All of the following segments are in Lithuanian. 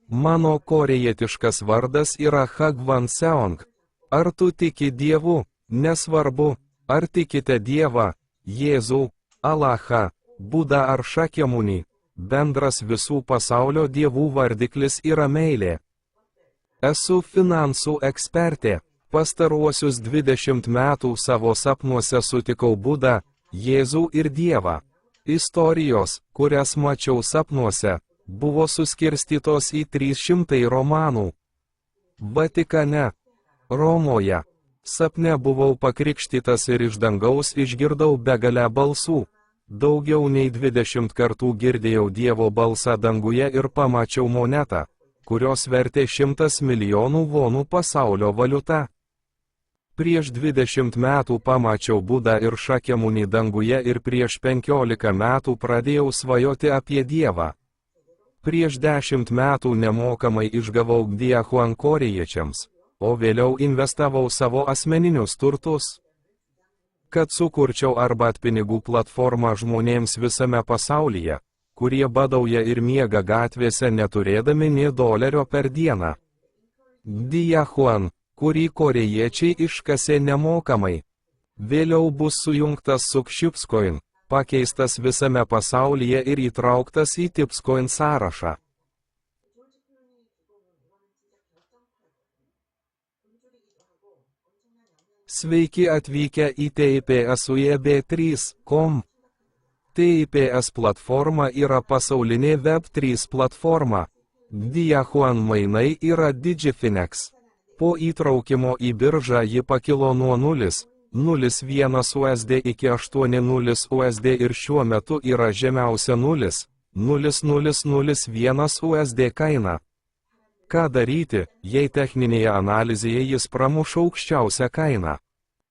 Mano korejietiškas vardas yra Hagwan Seong. Ar tu tiki Dievu? Nesvarbu, ar tikite Dievą, Jėzų, Alachą, Budą ar Šakyamunį. Bendras visų pasaulio dievų vardiklis yra meilė. Esu finansų ekspertė. Pastaruosius 20 metų savo sapnuose sutikau Budą, Jėzų ir Dievą. Istorijos, kurias mačiau sapnuose, buvo suskirstytos į 300 romanų. Vatikane, Romoje. Sapne buvau pakrikštytas ir iš dangaus išgirdau begalę balsų. Daugiau nei 20 kartų girdėjau Dievo balsą danguje ir pamačiau monetą, kurios vertė 100 milijonų vonų pasaulio valiuta. Prieš 20 metų pamačiau Budą ir Šakyamunį danguje ir prieš 15 metų pradėjau svajoti apie Dievą. Prieš 10 metų nemokamai išgavau Gdiahuan korėjiečiams, o vėliau investavau savo asmeninius turtus. Kad sukurčiau arbatpinigų platformą žmonėms visame pasaulyje, kurie badauja ir miega gatvėse neturėdami nė dolerio per dieną. Gdiahuan, kurį korėjiečiai iškasė nemokamai. Vėliau bus sujungtas su Kshipscoin, pakeistas visame pasaulyje ir įtrauktas į Tipscoin sąrašą. Sveiki atvykę į TIPSUEB3.com. TIPS platforma yra pasaulinė Web3 platforma. Gdiahuan mainai yra Digifinex. Po įtraukimo į biržą ji pakilo nuo 0,01 USD iki 8,0 USD ir šiuo metu yra žemiausia 0,0001 USD kaina. Ką daryti, jei techninėje analizėje jis pramuš aukščiausią kainą?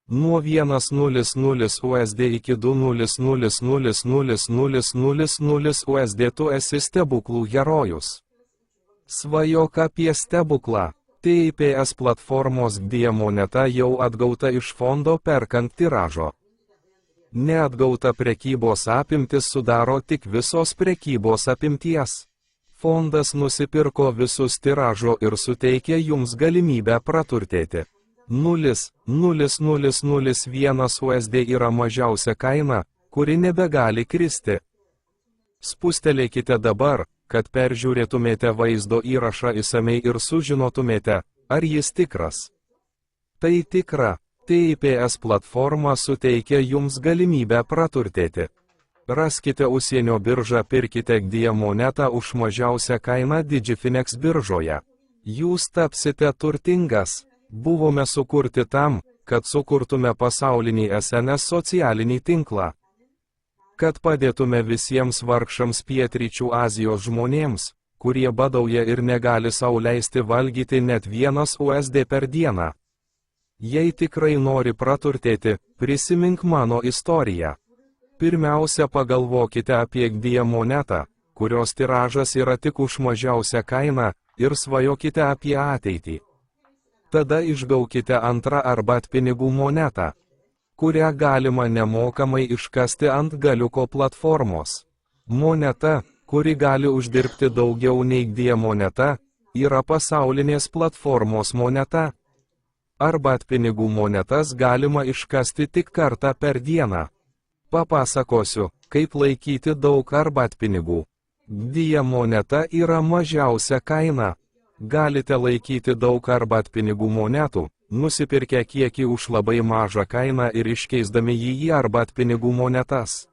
Nuo 1,00 USD iki 2,0000000 USD tu esi stebuklų herojus. Svajok apie stebuklą. TIPS platformos Gdia moneta jau atgauta iš fondo perkant tiražo. Neatgauta prekybos apimtis sudaro tik visos prekybos apimties. Fondas nusipirko visus tiražo ir suteikė jums galimybę praturtėti. 0,0001 USD yra mažiausia kaina, kuri nebegali kristi. Spustelėkite dabar, kad peržiūrėtumėte vaizdo įrašą išsamei ir sužinotumėte, ar jis tikras. Tai tikra, TIPS platforma suteikia jums galimybę praturtėti. Raskite užsienio biržą, pirkite Gdia monetą už mažiausią kainą Digifinex biržoje. Jūs tapsite turtingas. Buvome sukurti tam, kad sukurtume pasaulinį SNS socialinį tinklą. Kad padėtume visiems vargšams pietryčių Azijos žmonėms, kurie badauja ir negali sau leisti valgyti net 1 USD per dieną. Jei tikrai nori praturtėti, prisimink mano istoriją. Pirmiausia, pagalvokite apie Gdia monetą, kurios tiražas yra tik už mažiausią kainą, ir svajokite apie ateitį. Tada išgaukite antrą arbatpinigų monetą, kurią galima nemokamai iškasti ant galiuko platformos. Moneta, kuri gali uždirbti daugiau nei Gdia moneta, yra pasaulinės platformos moneta. Arbatpinigų monetas galima iškasti tik kartą per dieną. Papasakosiu, kaip laikyti daug arbatpinigų. Gdia moneta yra mažiausia kaina. Galite laikyti daug arbatpinigų monetų, nusipirkę kiekį už labai mažą kainą ir iškeisdami jį į arbatpinigų monetas.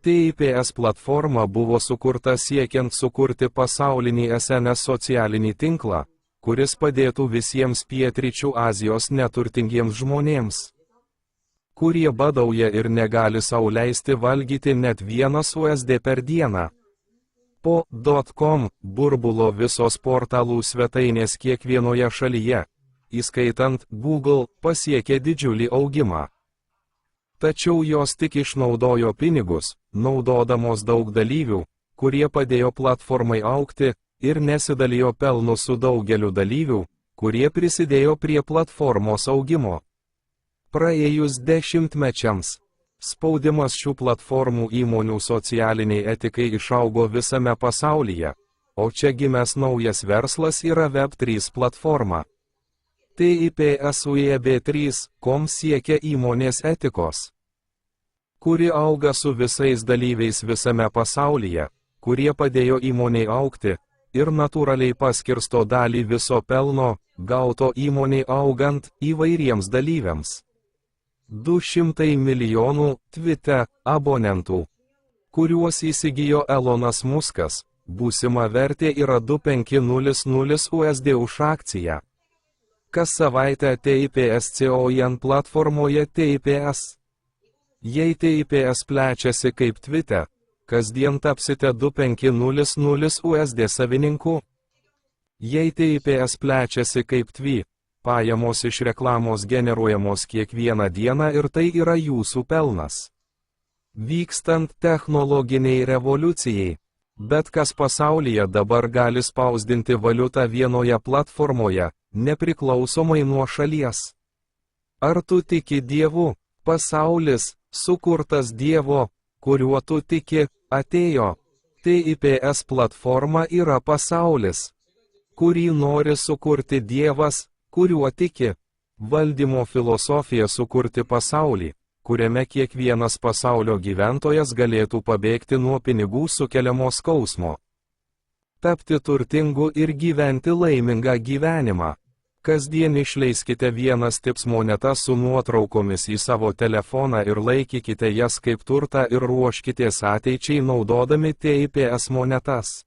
TIPS platforma buvo sukurta siekiant sukurti pasaulinį SNS socialinį tinklą, kuris padėtų visiems pietryčių Azijos neturtingiems žmonėms, kurie badauja ir negali sau leisti valgyti net 1 USD per dieną. Po .com burbulo visos portalų svetainės kiekvienoje šalyje, įskaitant Google, pasiekė didžiulį augimą. Tačiau jos tik išnaudojo pinigus, naudodamos daug dalyvių, kurie padėjo platformai augti, ir nesidalijo pelnu su daugeliu dalyvių, kurie prisidėjo prie platformos augimo. Praėjus dešimtmečiams, spaudimas šių platformų įmonių socialiniai etikai išaugo visame pasaulyje, O čia gimęs naujas verslas yra Web3 platforma. TIPSUEB3.com siekia įmonės etikos, kuri auga su visais dalyviais visame pasaulyje, kurie padėjo įmoniai augti, ir natūraliai paskirsto dalį viso pelno, gauto įmoniai augant, įvairiems dalyviams. 200 milijonų Twitter abonentų, kuriuos įsigijo Elonas Muskas, būsima vertė yra 2500 USD už akciją. Kas savaitę TIPS.COIN platformoje TIPS. Jei TIPS plečiasi kaip Twitter, kasdien tapsite 2500 USD savininku. Jei TIPS plečiasi kaip Twi, pajamos iš reklamos generuojamos kiekvieną dieną ir tai yra jūsų pelnas. Vykstant technologiniai revoliucijai, bet kas pasaulyje dabar gali spausdinti valiutą vienoje platformoje, nepriklausomai nuo šalies. Ar tu tiki Dievu? Pasaulis, sukurtas Dievo, kuriuo tu tiki, atėjo. TIPS platforma yra pasaulis, kurį nori sukurti Dievas, kuriuo tiki. Valdymo filosofija sukurti pasaulį, kuriame kiekvienas pasaulio gyventojas galėtų pabėgti nuo pinigų sukeliamo skausmo. Tapti turtingu ir gyventi laimingą gyvenimą. Kasdien išleiskite vienas tips monetas su nuotraukomis į savo telefoną ir laikykite jas kaip turtą ir ruoškitės ateičiai naudodami TIPS monetas.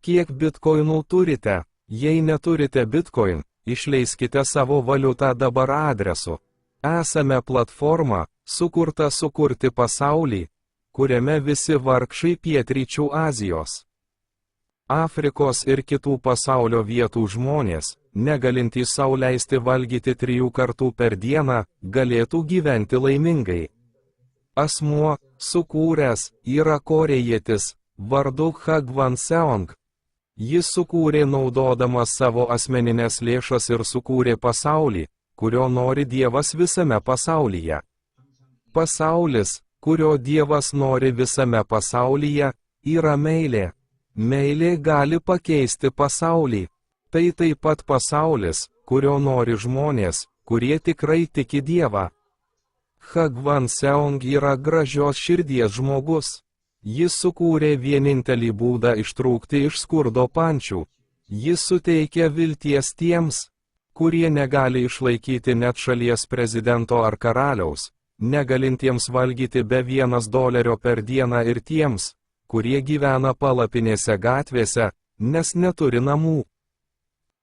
Kiek bitkoinų turite? Jei neturite bitcoin, išleiskite savo valiutą dabar adresu. Esame platforma, sukurta sukurti pasaulį, kuriame visi vargšai pietryčių Azijos, Afrikos ir kitų pasaulio vietų žmonės, negalintys sau leisti valgyti 3 kartų per dieną, galėtų gyventi laimingai. Asmuo, sukūręs, yra korėjietis, vardu Hagvan Seong. Jis sukūrė naudodamas savo asmeninės lėšas ir sukūrė pasaulį, kurio nori Dievas visame pasaulyje. Pasaulis, kurio Dievas nori visame pasaulyje, yra meilė. Meilė gali pakeisti pasaulį. Tai taip pat pasaulis, kurio nori žmonės, kurie tikrai tiki Dievą. Hagvan Seong yra gražios širdies žmogus. Jis sukūrė vienintelį būdą ištrūkti iš skurdo pančių. Jis suteikia vilties tiems, kurie negali išlaikyti net šalies prezidento ar karaliaus, negalintiems valgyti be $1 per dieną ir tiems, kurie gyvena palapinėse gatvėse, nes neturi namų.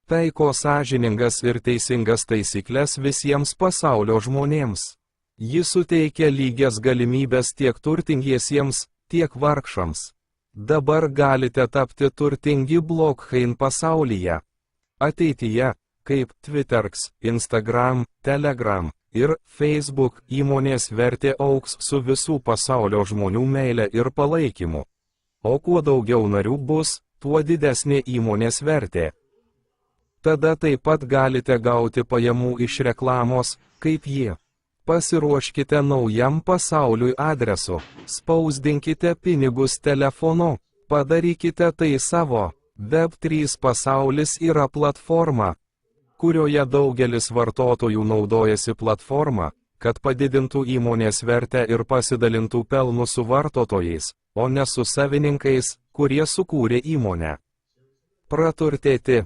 Taiko sąžiningas ir teisingas taisyklės visiems pasaulio žmonėms. Jis suteikia lygias galimybės tiek turtingiesiems, tiek vargšams. Dabar galite tapti turtingi blockchain pasaulyje. Ateityje, kaip Twitterx, Instagram, Telegram ir Facebook įmonės vertė augs su visų pasaulio žmonių meile ir palaikymu. O kuo daugiau narių bus, tuo didesnė įmonės vertė. Tada taip pat galite gauti pajamų iš reklamos, kaip jie. Pasiruoškite naujam pasauliui adresu. Spausdinkite pinigus telefonu. Padarykite tai savo. Web3 pasaulis yra platforma, kurioje daugelis vartotojų naudojasi platforma, kad padidintų įmonės vertę ir pasidalintų pelnu su vartotojais, o ne su savininkais, kurie sukūrė įmonę. Praturtėti.